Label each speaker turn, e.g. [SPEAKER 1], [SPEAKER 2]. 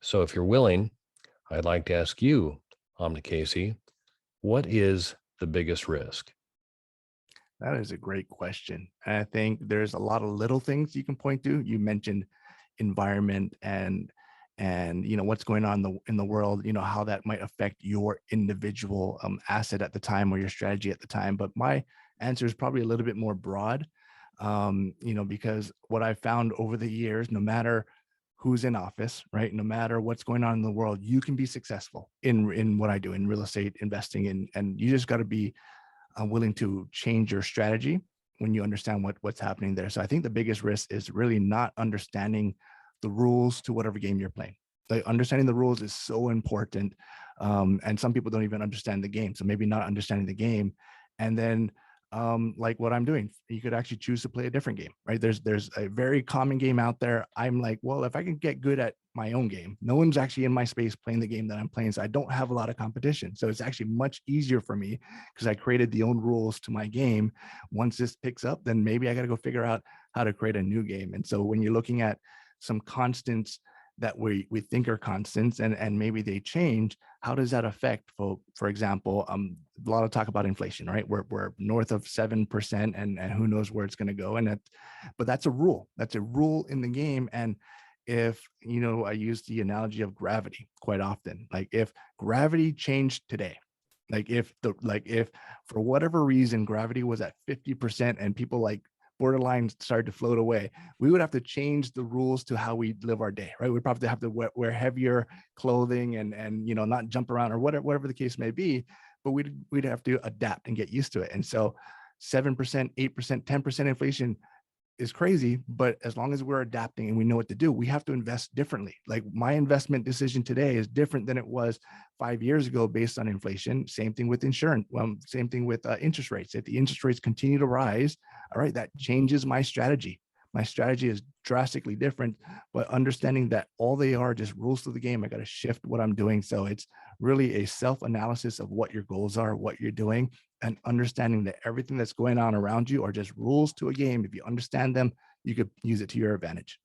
[SPEAKER 1] So if you're willing, I'd like to ask you, Omni Casey, what is the biggest risk?
[SPEAKER 2] That is a great question. And I think there's a lot of little things you can point to. You mentioned environment and what's going on in the world, how that might affect your individual asset at the time or your strategy at the time. But my answer is probably a little bit more broad, because what I've found over the years, no matter who's in office, right, no matter what's going on in the world, you can be successful in what I do in real estate investing, and you just got to be willing to change your strategy when you understand what's happening there. So I think the biggest risk is really not understanding the rules to whatever game you're playing. Like understanding the rules is so important. And some people don't even understand the game. So maybe not understanding the game. And then like what I'm doing, you could actually choose to play a different game, right? There's a very common game out there. I'm like, well, if I can get good at my own game, no one's actually in my space playing the game that I'm playing. So I don't have a lot of competition. So it's actually much easier for me because I created the own rules to my game. Once this picks up, then maybe I got to go figure out how to create a new game. And so when you're looking at some constants that we think are constants and maybe they change, how does that affect, for example, a lot of talk about inflation, right? We're north of 7% and who knows where it's going to go. But that's a rule. That's a rule in the game. And if, I use the analogy of gravity quite often. Like if gravity changed today, if for whatever reason gravity was at 50% and people like borderline started to float away, we would have to change the rules to how we live our day, right? We'd probably have to wear heavier clothing and not jump around or whatever the case may be, but we'd have to adapt and get used to it. And so 7%, 8%, 10% inflation is crazy, but as long as we're adapting and we know what to do, we have to invest differently. Like my investment decision today is different than it was 5 years ago based on inflation. Same thing with insurance. Same thing with interest rates. If the interest rates continue to rise, all right, that changes my strategy. My strategy is drastically different, but understanding that all they are just rules to the game, I got to shift what I'm doing. So it's really a self-analysis of what your goals are, what you're doing, and understanding that everything that's going on around you are just rules to a game. If you understand them, you could use it to your advantage.